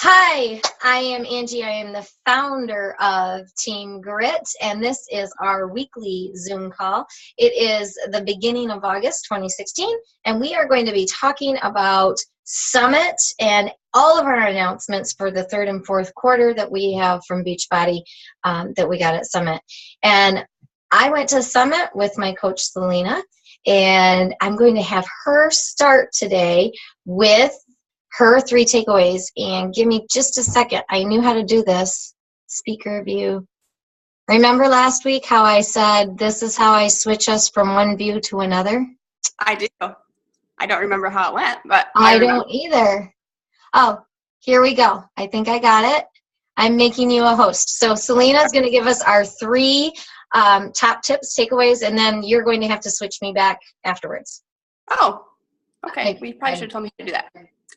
Hi, I am Angie. I am the founder of Team Grit, and this is our weekly Zoom call. It is the beginning of August 2016, and we are going to be talking about Summit and all of our announcements for the third and fourth quarter that we have from Beachbody that we got at Summit. And I went to Summit with my coach, Selena, and I'm going to have her start today with her 3 takeaways. And give me just a second. I knew how to do this. Speaker view. Remember last week how I said this is how I switch us from one view to another? I do. I don't remember how it went, but I don't either. Oh, here we go. I think I got it. I'm making you a host. So Selena's going to give us our 3 top tips, takeaways, and then you're going to have to switch me back afterwards. Oh, okay. We probably should have told me to do that.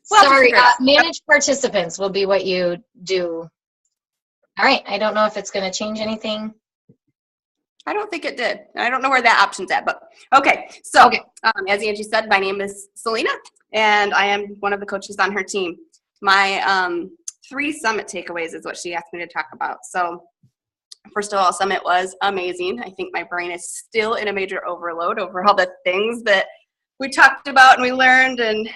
Sorry, manage participants will be what you do. All right. I don't know if it's going to change anything. I don't think it did. I don't know where that option's at, but okay. So as Angie said, my name is Selena, and I am one of the coaches on her team. My 3 Summit takeaways is what she asked me to talk about. So first of all, Summit was amazing. I think my brain is still in a major overload over all the things that we talked about and we learned, and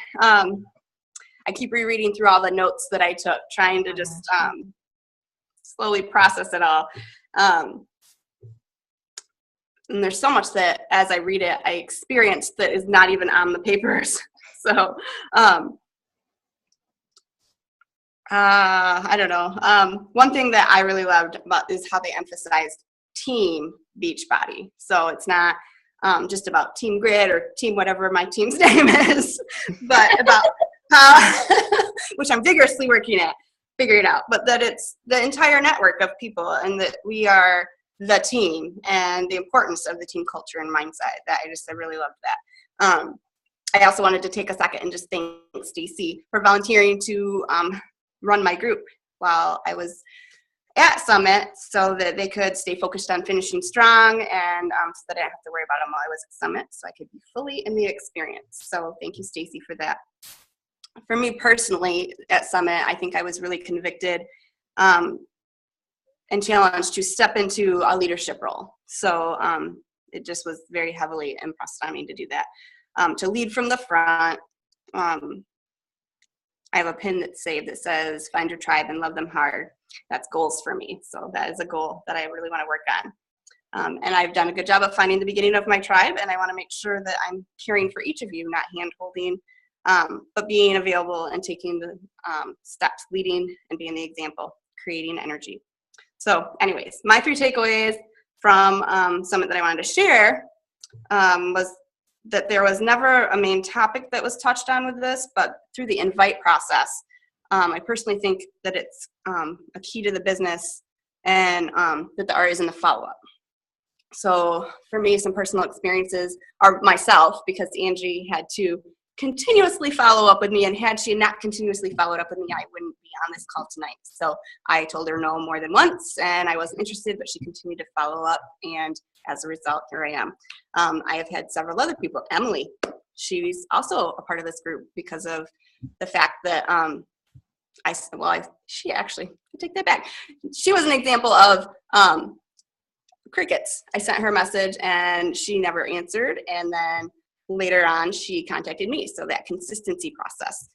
I keep rereading through all the notes that I took, trying to just slowly process it all. And there's so much that as I read it, I experience that is not even on the papers. So I don't know. One thing that I really loved about is how they emphasized team Beachbody. So it's not just about Team Grit or team whatever my team's name is, but about which I'm vigorously working at figuring out, but that it's the entire network of people and that we are the team and the importance of the team culture and mindset. That I really loved that. I also wanted to take a second and just thank Stacy for volunteering to run my group while I was at Summit so that they could stay focused on finishing strong and so that I didn't have to worry about them while I was at Summit, so I could be fully in the experience. So thank you, Stacy, for that. For me personally at Summit, I think I was really convicted and challenged to step into a leadership role. So it just was very heavily impressed on me to do that. To lead from the front, I have a pin that's saved that says, find your tribe and love them hard. That's goals for me. So that is a goal that I really want to work on. And I've done a good job of finding the beginning of my tribe, and I want to make sure that I'm caring for each of you, not hand-holding, but being available and taking the steps, leading and being the example, creating energy. So anyways, my 3 takeaways from Summit that I wanted to share was that there was never a main topic that was touched on with this, but through the invite process, I personally think that it's a key to the business and that the art is in the follow-up. So for me, some personal experiences are myself, because Angie had to continuously follow up with me, and had she not continuously followed up with me, I wouldn't be on this call tonight. So I told her no more than once, and I wasn't interested, but she continued to follow up, and as a result, here I am. I have had several other people. Emily, she's also a part of this group because of the fact that I take that back. She was an example of crickets. I sent her a message and she never answered, and then later on she contacted me. So that consistency process.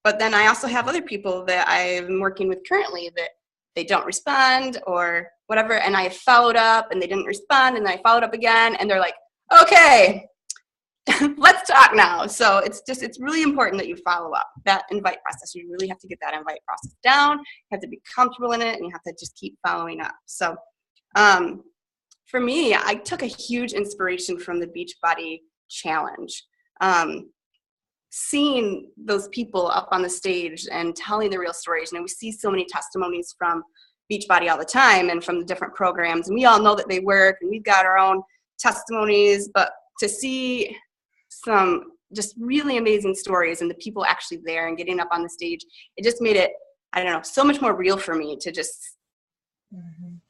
But then I also have other people that I'm working with currently that they don't respond or whatever, and I followed up and they didn't respond, and then I followed up again, and they're like, okay, let's talk now. So it's really important that you follow up that invite process. You really have to get that invite process down. You have to be comfortable in it, and you have to just keep following up. So for me, I took a huge inspiration from the Beachbody Challenge. Seeing those people up on the stage and telling the real stories. And we see so many testimonies from Beachbody all the time and from the different programs. And we all know that they work, and we've got our own testimonies, but to see some just really amazing stories and the people actually there and getting up on the stage, it just made it, I don't know, so much more real for me to just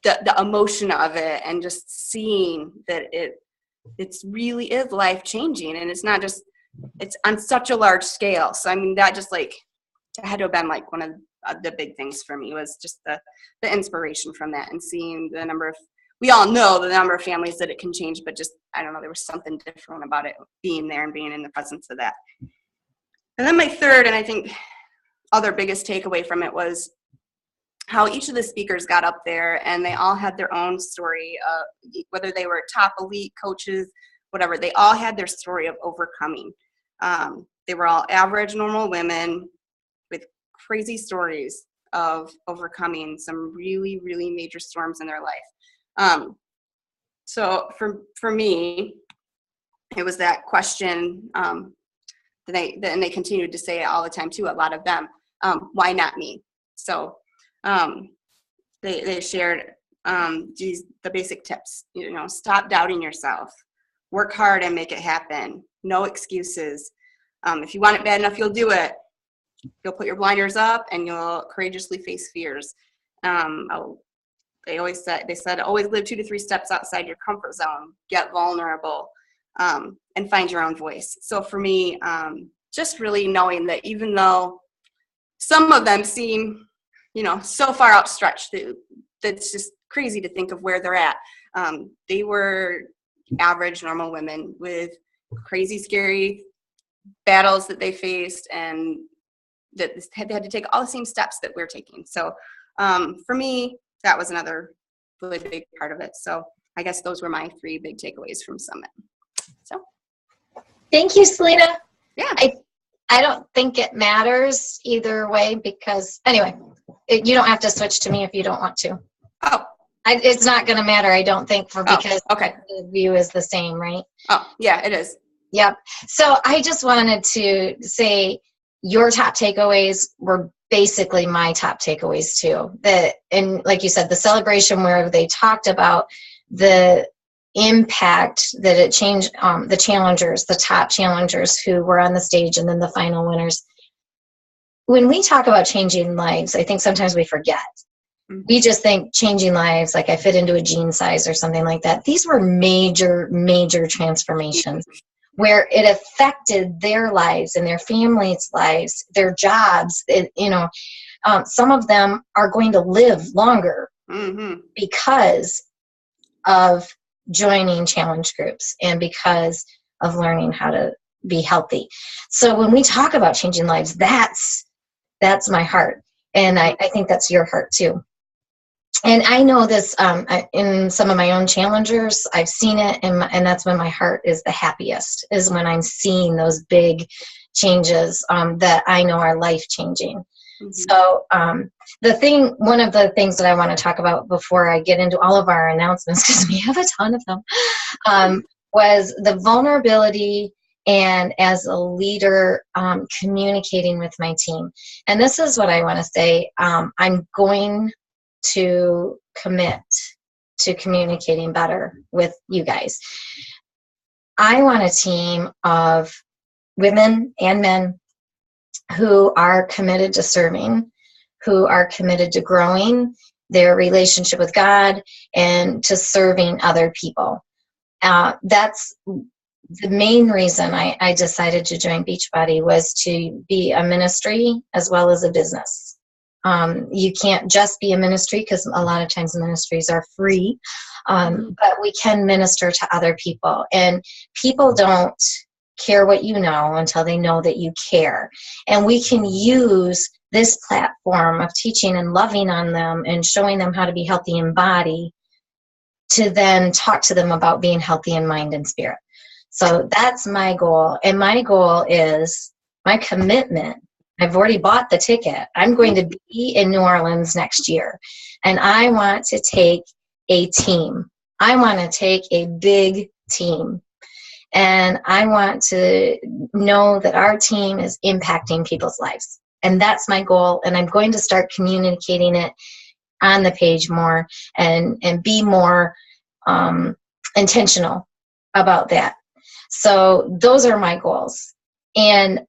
the emotion of it, and just seeing that it's really is life changing, and it's not just, it's on such a large scale. So I mean, that just like It had to have been like one of the big things for me, was just the inspiration from that, and seeing the number of, we all know the number of families that it can change, but just, I don't know, there was something different about it, being there and being in the presence of that. And then my third, and I think other biggest takeaway from it, was how each of the speakers got up there and they all had their own story, whether they were top elite coaches, whatever, they all had their story of overcoming. They were all average, normal women with crazy stories of overcoming some really, really major storms in their life. So for me, it was that question, and they continued to say it all the time too, a lot of them, why not me? So they shared the basic tips, stop doubting yourself, work hard and make it happen, no excuses. If you want it bad enough, you'll do it. You'll put your blinders up and you'll courageously face fears. They said always live 2 to 3 steps outside your comfort zone, get vulnerable, and find your own voice. So for me, just really knowing that even though some of them seem, so far outstretched, that's just crazy to think of where they're at. They were average, normal women with crazy, scary battles that they faced, and that they had to take all the same steps that we're taking. So for me, that was another really big part of it. So I guess those were my 3 big takeaways from Summit. So thank you, Selena. Yeah. I don't think it matters either way, because anyway, you don't have to switch to me if you don't want to. Oh. It's not going to matter, I don't think, because okay. the view is the same, right? Oh, yeah, it is. Yep. So I just wanted to say your top takeaways were basically my top takeaways too. And like you said, the celebration where they talked about the impact that it changed, the challengers, the top challengers who were on the stage, and then the final winners. When we talk about changing lives, I think sometimes we forget. We just think changing lives, like I fit into a jean size or something like that. These were major, major transformations where it affected their lives and their families' lives, their jobs. Some of them are going to live longer because of joining challenge groups and because of learning how to be healthy. So when we talk about changing lives, that's my heart. And I think that's your heart too. And I know this in some of my own challengers, I've seen it, and that's when my heart is the happiest, is when I'm seeing those big changes that I know are life-changing. So one of the things that I want to talk about before I get into all of our announcements, because we have a ton of them, was the vulnerability and as a leader communicating with my team. And this is what I want to say. I'm going to commit to communicating better with you guys. I want a team of women and men who are committed to serving, who are committed to growing their relationship with God and to serving other people. That's the main reason I decided to join Beachbody, was to be a ministry as well as a business. You can't just be a ministry, because a lot of times ministries are free, but we can minister to other people. And people don't care what you know until they know that you care. And we can use this platform of teaching and loving on them and showing them how to be healthy in body to then talk to them about being healthy in mind and spirit. So that's my goal. And my goal is my commitment. I've already bought the ticket. I'm going to be in New Orleans next year. And I want to take a team. I want to take a big team. And I want to know that our team is impacting people's lives. And that's my goal. And I'm going to start communicating it on the page more and be more intentional about that. So those are my goals. And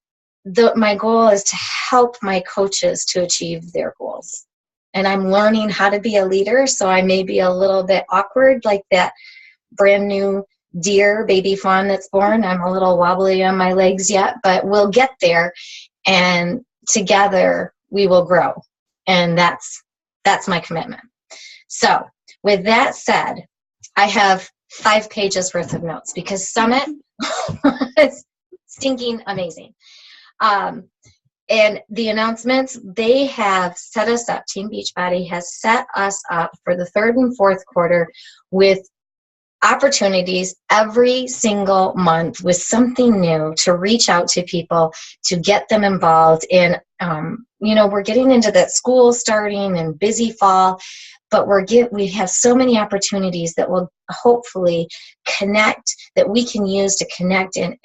my goal is to help my coaches to achieve their goals. And I'm learning how to be a leader, so I may be a little bit awkward, like that brand new deer baby fawn that's born. I'm a little wobbly on my legs yet, but we'll get there. And together we will grow. And that's my commitment. So with that said, I have 5 pages worth of notes because Summit was stinking amazing. And the announcements, they have set us up, Team Beachbody has set us up for the 3rd and 4th quarter with opportunities every single month with something new to reach out to people, to get them involved in, we're getting into that school starting and busy fall, but we have so many opportunities that will hopefully connect, that we can use to connect and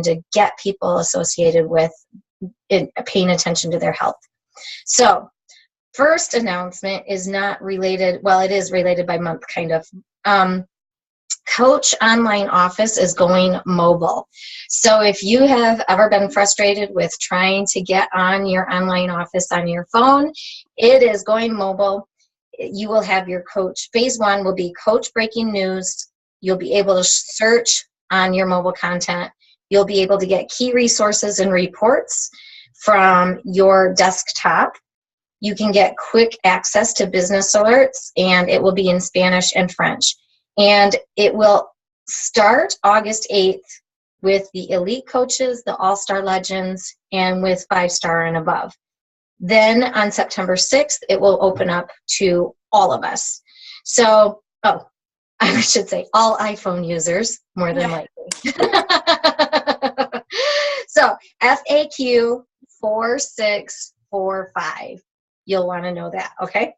to get people associated with paying attention to their health. So first announcement is not related, well, it is related by month kind of. Coach Online Office is going mobile. So if you have ever been frustrated with trying to get on your online office on your phone, it is going mobile. You will have your coach. Phase 1 will be coach breaking news. You'll be able to search on your mobile content. You'll be able to get key resources and reports from your desktop. You can get quick access to business alerts, and it will be in Spanish and French. And it will start August 8th with the elite coaches, the all-star legends, and with 5-star and above. Then on September 6th, it will open up to all of us. So, I should say all iPhone users, more than likely. So FAQ 4645. You'll want to know that, okay?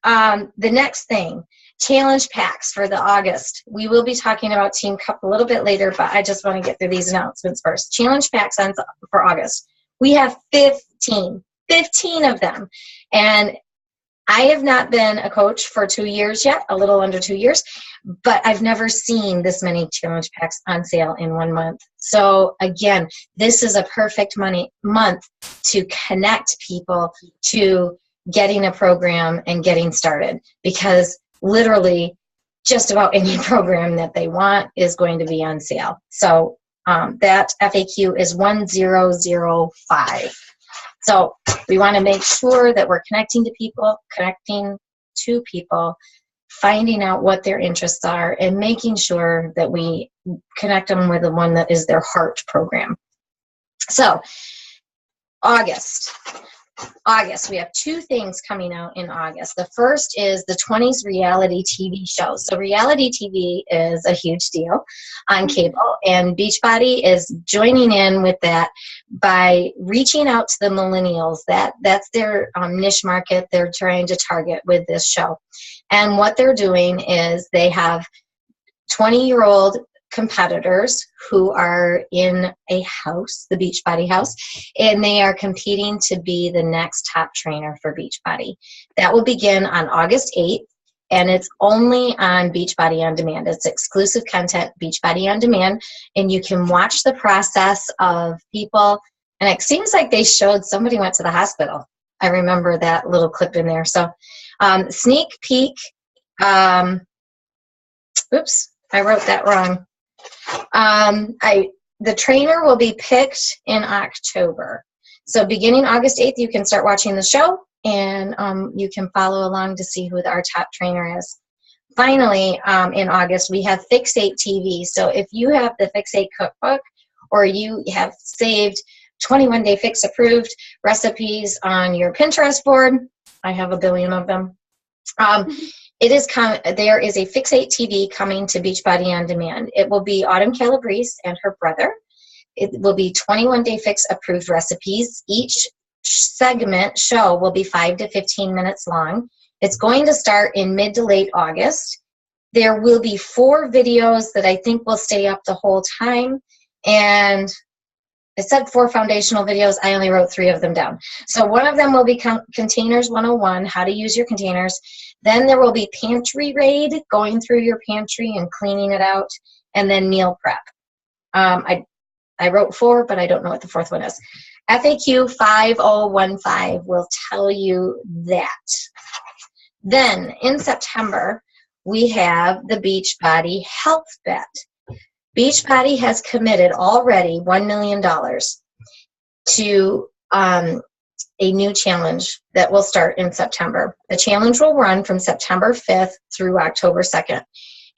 The next thing, challenge packs for the August. We will be talking about Team Cup a little bit later, but I just want to get through these announcements first. Challenge packs for August. We have 15 of them. And I have not been a coach for 2 years yet, a little under 2 years, but I've never seen this many challenge packs on sale in 1 month. So again, this is a perfect month to connect people to getting a program and getting started, because literally just about any program that they want is going to be on sale. So that FAQ is 1005. So we want to make sure that we're connecting to people, finding out what their interests are, and making sure that we connect them with the one that is their heart program. So August, we have 2 things coming out in August. The first is the 20s reality TV show. So reality TV is a huge deal on cable, and Beachbody is joining in with that by reaching out to the millennials. That's their niche market they're trying to target with this show. And what they're doing is they have 20-year-old competitors who are in a house, the Beachbody house, and they are competing to be the next top trainer for Beachbody. That will begin on August 8th, and it's only on Beachbody On Demand. It's exclusive content, Beachbody On Demand, and you can watch the process of people, and it seems like they showed somebody went to the hospital. I remember that little clip in there. So sneak peek, oops, I wrote that wrong. The trainer will be picked in October. So beginning August 8th, you can start watching the show, and you can follow along to see who our top trainer is. Finally, in August, we have Fixate TV. So if you have the Fixate cookbook, or you have saved 21 Day Fix approved recipes on your Pinterest board, I have a billion of them. There is a Fixate TV coming to Beachbody On Demand. It will be Autumn Calabrese and her brother. It will be 21 Day Fix approved recipes. Each show will be 5 to 15 minutes long. It's going to start in mid to late August. There will be 4 videos that I think will stay up the whole time. And I said 4 foundational videos. I only wrote 3 of them down. So one of them will be Containers 101, how to use your containers. Then there will be Pantry Raid, going through your pantry and cleaning it out, and then Meal Prep. I wrote 4, but I don't know what the 4th one is. FAQ 5015 will tell you that. Then in September, we have the Beachbody Health Bet. Beachbody has committed already $1 million to a new challenge that will start in September. The challenge will run from September 5th through October 2nd.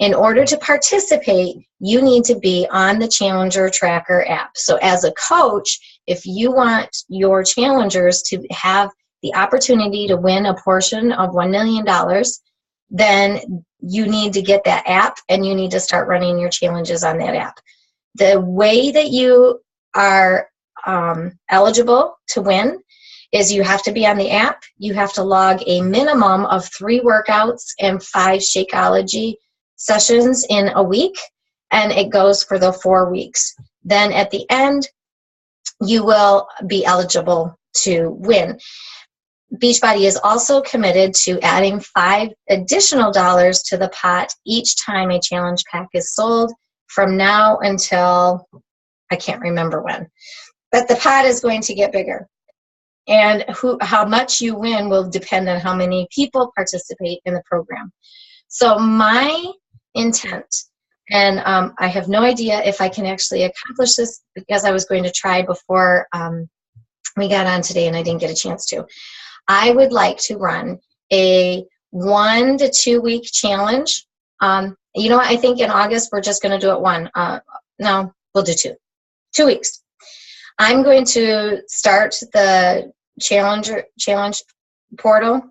In order to participate, you need to be on the Challenger Tracker app. So as a coach, if you want your challengers to have the opportunity to win a portion of $1 million, then you need to get that app and you need to start running your challenges on that app. The way that you are eligible to win is you have to be on the app. You have to log a minimum of 3 workouts and 5 Shakeology sessions in a week, and it goes for the 4 weeks. Then at the end, you will be eligible to win. Beachbody is also committed to adding $5 additional to the pot each time a challenge pack is sold from now until I can't remember when. But the pot is going to get bigger. And how much you win will depend on how many people participate in the program. So my intent, and I have no idea if I can actually accomplish this because I was going to try before we got on today and I didn't get a chance to. I would like to run a 1 to 2 week challenge. You know what? I think in August we're just going to do it one. No, we'll do 2. 2 weeks. I'm going to start the challenge portal.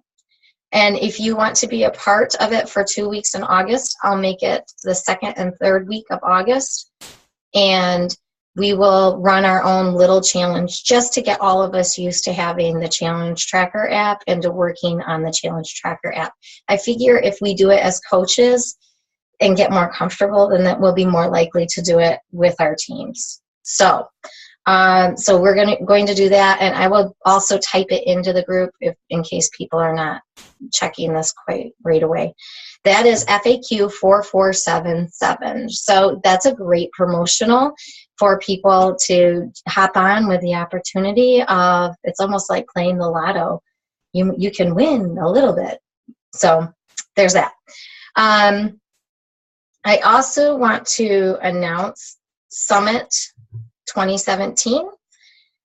And if you want to be a part of it for 2 weeks in August, I'll make it the 2nd and 3rd week of August. And we will run our own little challenge just to get all of us used to having the Challenge Tracker app and to working on the Challenge Tracker app. I figure if we do it as coaches and get more comfortable, then that we'll be more likely to do it with our teams. So we're going to do that, and I will also type it into the group in case people are not checking this quite right away. That is FAQ 4477. So that's a great promotional for people to hop on with the opportunity of, it's almost like playing the lotto. You can win a little bit. So there's that. I also want to announce Summit 2017.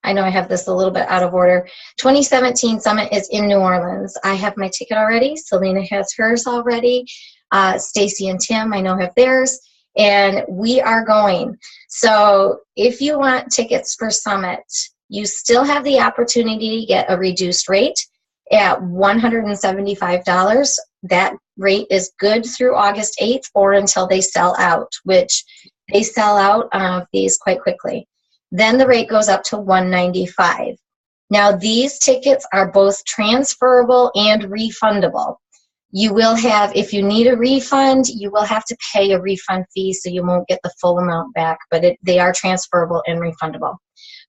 I know I have this a little bit out of order. 2017 Summit is in New Orleans. I have my ticket already. Selena has hers already. Stacy and Tim, I know, have theirs. And we are going. So if you want tickets for Summit, you still have the opportunity to get a reduced rate at $175. That rate is good through August 8th or until they sell out, which they sell out of these quite quickly. Then the rate goes up to $195. Now these tickets are both transferable and refundable. You will have, if you need a refund, you will have to pay a refund fee, so you won't get the full amount back, but they are transferable and refundable.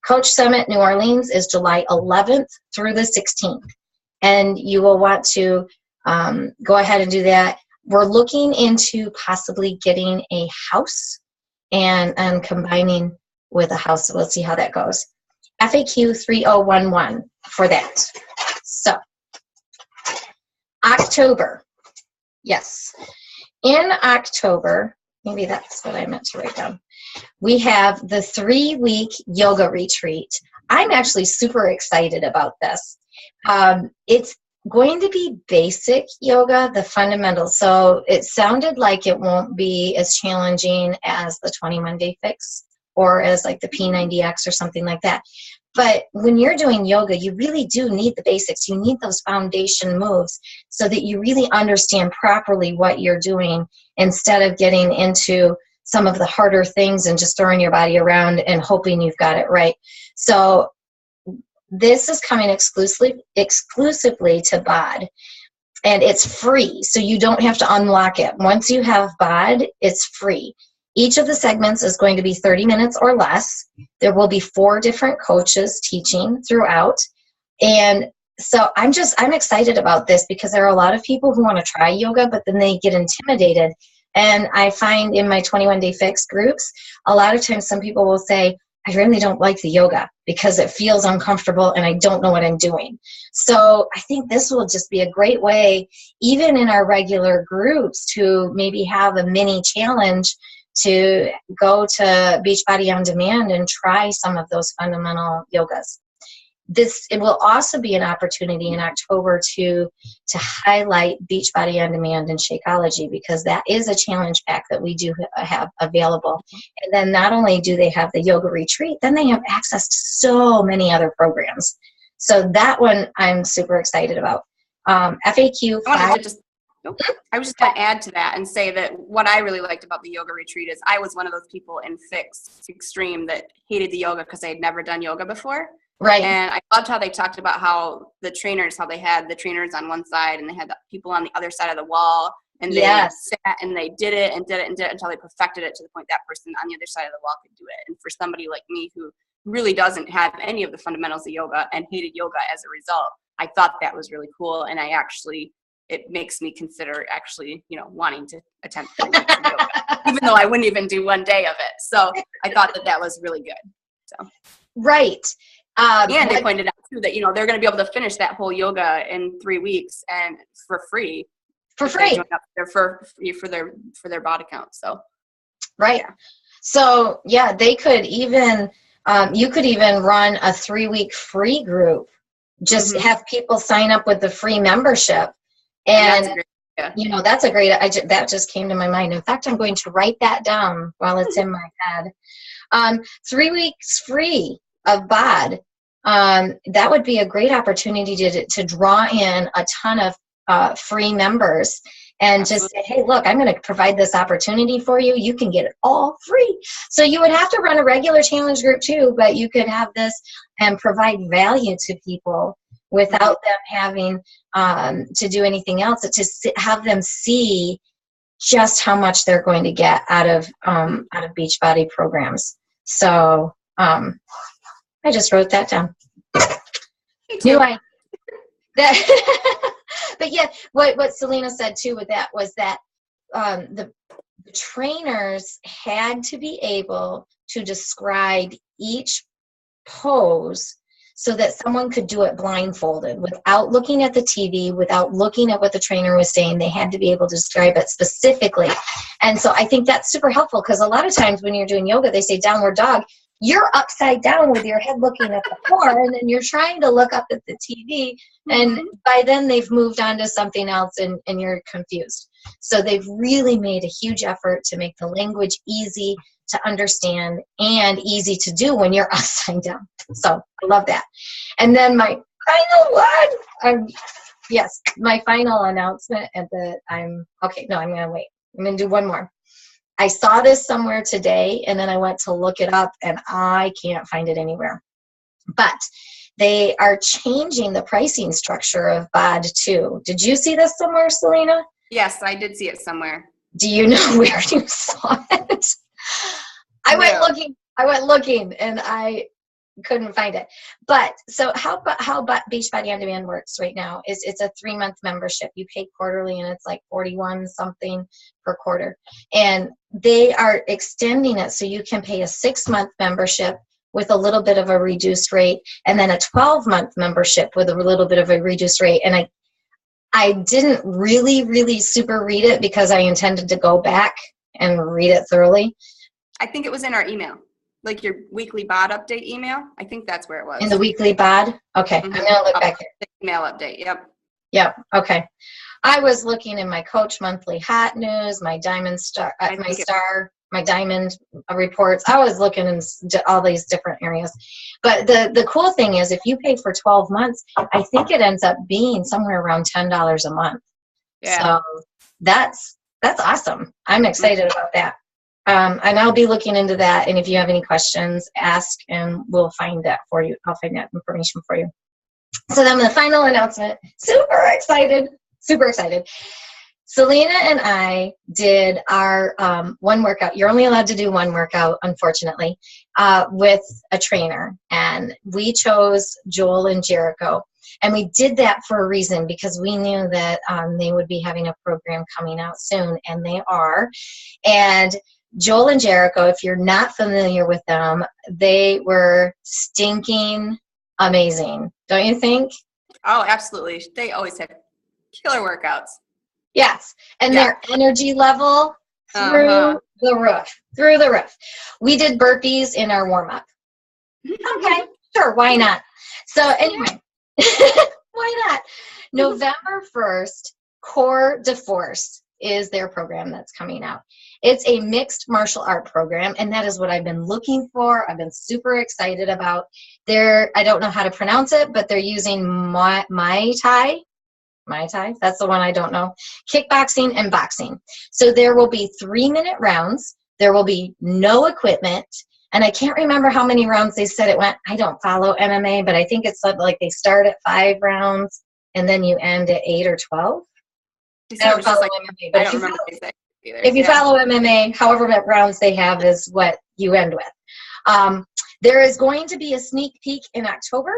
Coach Summit New Orleans is July 11th through the 16th, and you will want to go ahead and do that. We're looking into possibly getting a house and combining with a house. So we'll see how that goes. FAQ 3011 for that. So October. Yes. In October, maybe that's what I meant to write down. We have the 3-week yoga retreat. I'm actually super excited about this. It's going to be basic yoga, the fundamentals. So it sounded like it won't be as challenging as the 21-day fix or as like the P90X or something like that. But when you're doing yoga, you really do need the basics. You need those foundation moves so that you really understand properly what you're doing instead of getting into some of the harder things and just throwing your body around and hoping you've got it right. So this is coming exclusively to BOD, and it's free, so you don't have to unlock it. Once you have BOD, it's free. Each of the segments is going to be 30 minutes or less. There will be 4 different coaches teaching throughout. And so I'm excited about this because there are a lot of people who want to try yoga, but then they get intimidated. And I find in my 21-day fix groups, a lot of times some people will say, I really don't like the yoga because it feels uncomfortable and I don't know what I'm doing. So I think this will just be a great way, even in our regular groups, to maybe have a mini challenge to go to Beachbody On Demand and try some of those fundamental yogas. it will also be an opportunity in October to highlight Beachbody On Demand and Shakeology, because that is a challenge pack that we do have available. And then not only do they have the yoga retreat, then they have access to so many other programs. So that one I'm super excited about. FAQ. I was just going to add to that and say that what I really liked about the yoga retreat is I was one of those people in Fix Extreme that hated the yoga because I had never done yoga before. Right. And I loved how they talked about how they had the trainers on one side and they had the people on the other side of the wall. And they sat and they did it until they perfected it to the point that person on the other side of the wall could do it. And for somebody like me who really doesn't have any of the fundamentals of yoga and hated yoga as a result, I thought that was really cool. And it makes me consider wanting to attempt yoga, even though I wouldn't even do one day of it. So I thought that was really good. So. Right. And they pointed out too that, they're going to be able to finish that whole yoga in 3 weeks and for free. For free. For their body count. So. Right. Yeah. So they could even, you could even run a 3-week free group. Just have people sign up with the free membership. And that's a great, that just came to my mind. In fact, I'm going to write that down while it's in my head. 3 weeks free of BOD. That would be a great opportunity to draw in a ton of free members and just say, hey, look, I'm going to provide this opportunity for you. You can get it all free. So you would have to run a regular challenge group too, but you could have this and provide value to people without them having to do anything else, to have them see just how much they're going to get out of Beachbody programs. So I just wrote that down. But yeah, what Selena said too with that was that the trainers had to be able to describe each pose so that someone could do it blindfolded without looking at the TV, without looking at what the trainer was saying. They had to be able to describe it specifically. And so I think that's super helpful, because a lot of times when you're doing yoga, they say downward dog. You're upside down with your head looking at the floor, and then you're trying to look up at the TV, and by then they've moved on to something else, and you're confused. So they've really made a huge effort to make the language easy to understand and easy to do when you're upside down. So I love that. And then my final one, my final announcement I'm going to wait. I'm going to do one more. I saw this somewhere today, and then I went to look it up, and I can't find it anywhere. But they are changing the pricing structure of BOD too. Did you see this somewhere, Selena? Yes, I did see it somewhere. Do you know where you saw it? I went looking, and I couldn't find it. But so how Beachbody On Demand works right now is it's a 3-month membership. You pay quarterly, and it's like $41 something per quarter. And they are extending it so you can pay a 6-month membership with a little bit of a reduced rate, and then a 12-month membership with a little bit of a reduced rate. And I didn't really super read it because I intended to go back and read it thoroughly. I think it was in our email. Like your weekly BOD update email. I think that's where it was. In the weekly BOD? Okay. I'm going to look back here. The email update. Yep. Yep. Okay. I was looking in my Coach Monthly Hot News, my Diamond Star, my Diamond reports. I was looking in all these different areas. But the cool thing is, if you pay for 12 months, I think it ends up being somewhere around $10 a month. Yeah. So that's awesome. I'm excited about that. And I'll be looking into that. And if you have any questions, ask, and we'll find that for you. I'll find that information for you. So then the final announcement, super excited. Selena and I did our one workout. You're only allowed to do one workout, unfortunately, with a trainer. And we chose Joel and Jericho. And we did that for a reason, because we knew that they would be having a program coming out soon, and they are. And Joel and Jericho, if you're not familiar with them, they were stinking amazing. Don't you think? Oh, absolutely. They always have killer workouts. Yes. And their energy level through the roof. We did burpees in our warm-up. Okay. Sure, why not? So anyway, why not? November 1st, Core de Force is their program that's coming out. It's a mixed martial art program, and that is what I've been looking for. I've been super excited about. I don't know how to pronounce it, but they're using Muay Thai. Muay Thai, that's the one I don't know. Kickboxing and boxing. So there will be 3-minute rounds. There will be no equipment. And I can't remember how many rounds they said it went. I don't follow MMA, but I think it's like they start at 5 rounds and then you end at 8 or 12. I don't follow MMA, but if you follow MMA, however many rounds they have is what you end with. There is going to be a sneak peek in October.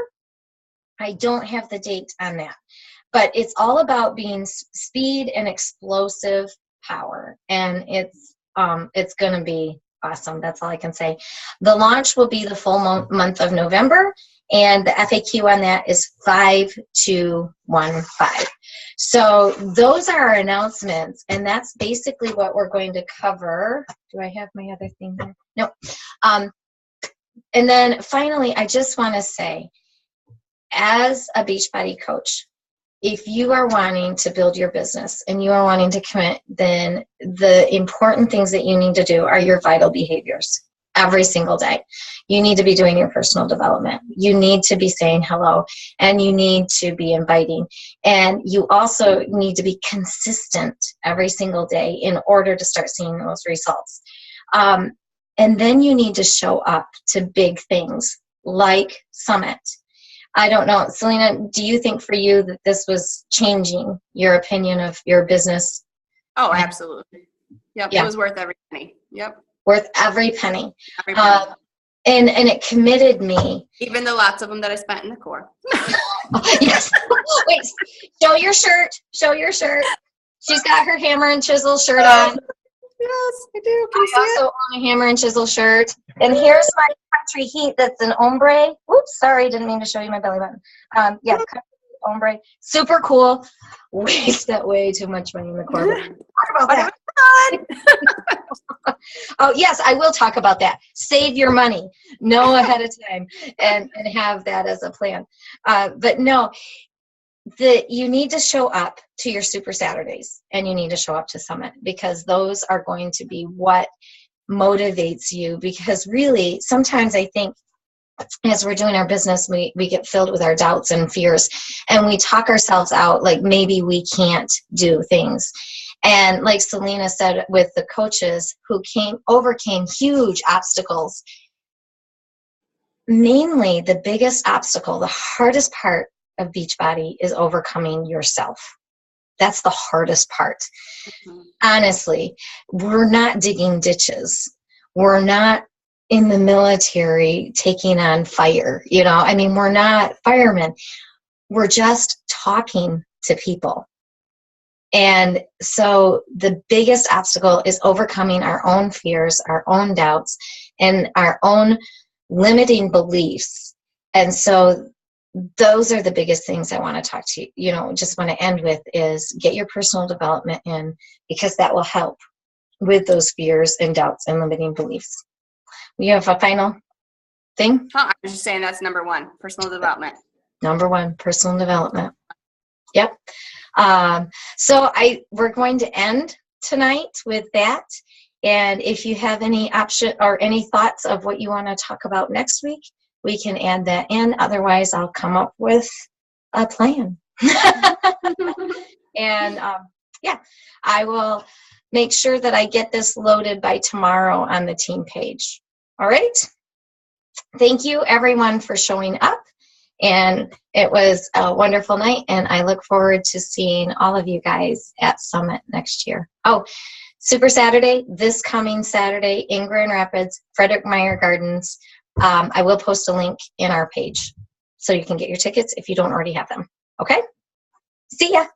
I don't have the date on that, but it's all about being speed and explosive power, and it's going to be awesome. That's all I can say. The launch will be the full month of November, and the FAQ on that is 5215. So those are our announcements, and that's basically what we're going to cover. Do I have my other thing there? No. And then finally, I just want to say, as a Beachbody coach, if you are wanting to build your business and you are wanting to commit, then the important things that you need to do are your vital behaviors every single day. You need to be doing your personal development. You need to be saying hello, and you need to be inviting. And you also need to be consistent every single day in order to start seeing those results. And then you need to show up to big things like Summit. I don't know, Selena, do you think for you that this was changing your opinion of your business? Oh, absolutely. Yep, yeah. It was worth every penny. Yep. Worth every penny. Every penny. And it committed me. Even the lots of them that I spent in the core. Yes. Wait, show your shirt. Show your shirt. She's got her hammer and chisel shirt on. Yes, I do. I also own a hammer and chisel shirt. And here's my Country Heat that's an ombre. Whoops, sorry, didn't mean to show you my belly button. Yeah, Country ombre. Super cool. Wasted way too much money in the core. Talk about that. Oh, yes, I will talk about that. Save your money. Know ahead of time and have that as a plan. But no, you need to show up to your Super Saturdays, and you need to show up to Summit, because those are going to be what motivates you. Because really, sometimes I think as we're doing our business, we get filled with our doubts and fears, and we talk ourselves out like maybe we can't do things. And like Selena said, with the coaches who overcame huge obstacles, mainly the biggest obstacle, the hardest part of Beachbody is overcoming yourself. That's the hardest part. Mm-hmm. Honestly, we're not digging ditches. We're not in the military taking on fire. We're not firemen. We're just talking to people. And so the biggest obstacle is overcoming our own fears, our own doubts, and our own limiting beliefs. And so those are the biggest things I want to talk to you. Just want to end with is get your personal development in, because that will help with those fears and doubts and limiting beliefs. You have a final thing? I was just saying that's number one, personal development. Number one, personal development. Yep. So we're going to end tonight with that. And if you have any option or any thoughts of what you want to talk about next week, we can add that in. Otherwise, I'll come up with a plan. And I will make sure that I get this loaded by tomorrow on the team page. All right. Thank you, everyone, for showing up. And it was a wonderful night, and I look forward to seeing all of you guys at Summit next year. Oh, Super Saturday, this coming Saturday in Grand Rapids, Frederick Meyer Gardens. I will post a link in our page so you can get your tickets if you don't already have them. Okay? See ya.